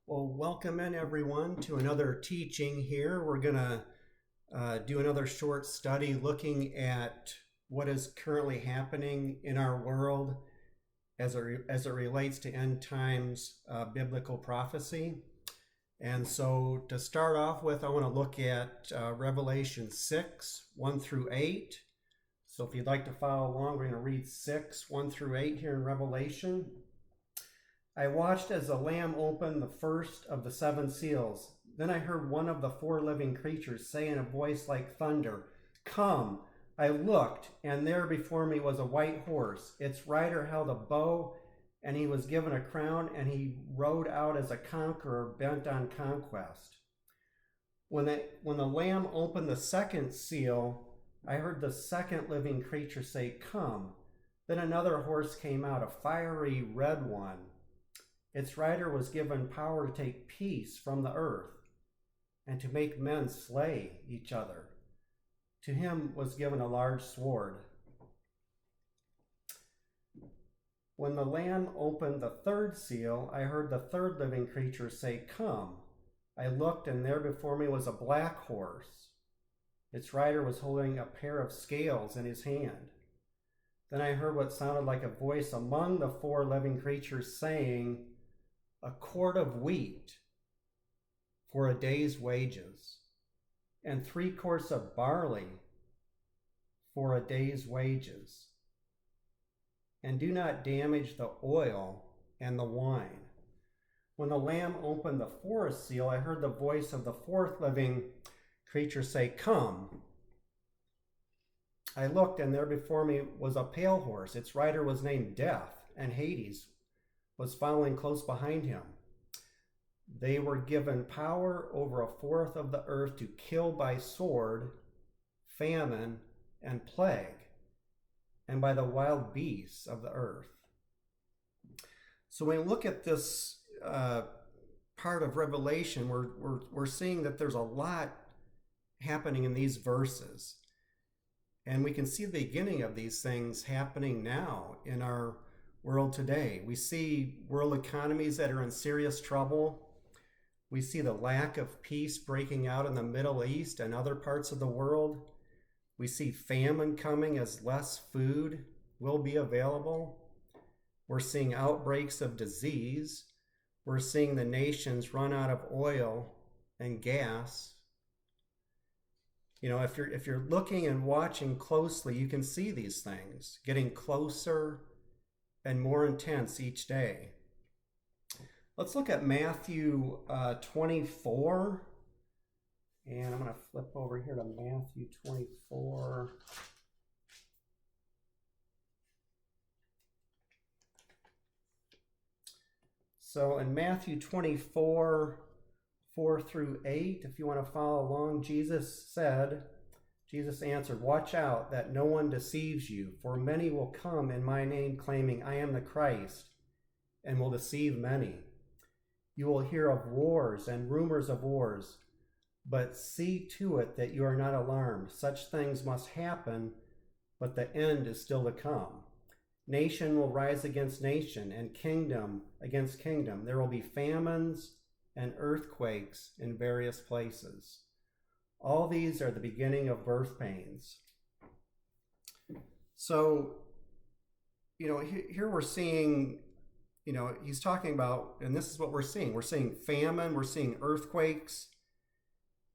Well, welcome in everyone to another teaching here. We're going to do another short study looking at what is currently happening in our world as it relates to end times biblical prophecy. And so to start off with, I want to look at Revelation 6, 1 through 8. So if you'd like to follow along, we're going to read 6, 1 through 8 here in Revelation. I watched as the Lamb opened the first of the 7 seals. Then I heard one of the 4 living creatures say in a voice like thunder, "Come!" I looked, and there before me was a white horse. Its rider held a bow, and he was given a crown, and he rode out as a conqueror bent on conquest. When the Lamb opened the 2nd seal, I heard the 2nd living creature say, "Come!" Then another horse came out, a fiery red one. Its rider was given power to take peace from the earth and to make men slay each other. To him was given a large sword. When the Lamb opened the 3rd seal, I heard the 3rd living creature say, "Come." I looked, and there before me was a black horse. Its rider was holding a pair of scales in his hand. Then I heard what sounded like a voice among the 4 living creatures saying, "A quart of wheat for a day's wages, and 3 quarts of barley for a day's wages. And do not damage the oil and the wine." When the Lamb opened the 4th seal, I heard the voice of the 4th living creature say, "Come." I looked, and there before me was a pale horse. Its rider was named Death, and Hades was following close behind him. They were given power over a 4th of the earth to kill by sword, famine, and plague, and by the wild beasts of the earth. So when we look at this part of Revelation, we're seeing that there's a lot happening in these verses. And we can see the beginning of these things happening now in our world today. We see world economies that are in serious trouble. We see the lack of peace breaking out in the Middle East and other parts of the world. We see famine coming as less food will be available. We're seeing outbreaks of disease. We're seeing the nations run out of oil and gas. You know, if you're looking and watching closely, you can see these things getting closer and more intense each day. Let's look at Matthew 24. And I'm going to flip over here to Matthew 24. So in Matthew 24, 4 through 8, if you want to follow along, Jesus answered, "Watch out that no one deceives you, for many will come in my name claiming I am the Christ, and will deceive many. You will hear of wars and rumors of wars, but see to it that you are not alarmed. Such things must happen, but the end is still to come. Nation will rise against nation, and kingdom against kingdom. There will be famines and earthquakes in various places. All these are the beginning of birth pains." So, here we're seeing, he's talking about, and this is what we're seeing. We're seeing famine, we're seeing earthquakes,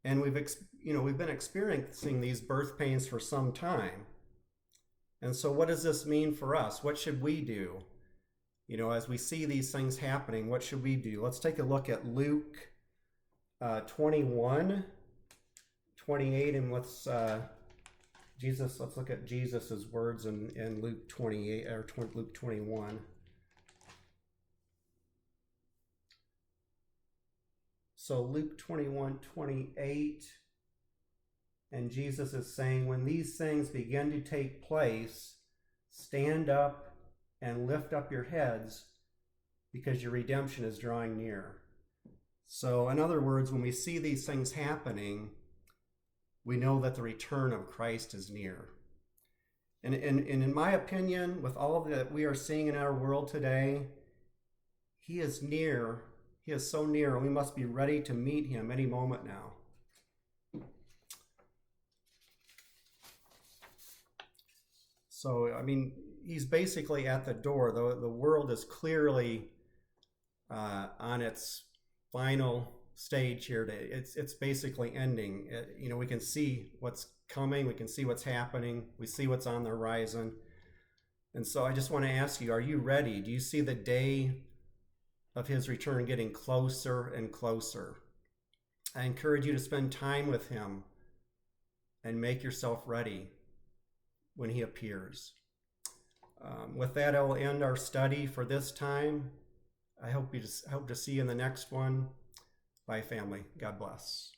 and we've been experiencing these birth pains for some time. And so what does this mean for us? What should we do? As we see these things happening, what should we do? Let's take a look at Luke 21, 28, and let's look at Jesus's words in Luke 28 or Luke 21. So Luke 21, 28, and Jesus is saying, "When these things begin to take place, stand up and lift up your heads, because your redemption is drawing near." So in other words, when we see these things happening, we know that the return of Christ is near. And in my opinion, with all that we are seeing in our world today, he is near. He is so near, and we must be ready to meet him any moment now. So, I mean, he's basically at the door. The world is clearly on its final stage here. It's basically ending. We can see what's coming. We can see what's happening. We see what's on the horizon. And so I just want to ask you, are you ready? Do you see the day of his return getting closer and closer? I encourage you to spend time with him and make yourself ready when he appears. With that, I will end our study for this time. I hope to see you in the next one. Bye, family. God bless.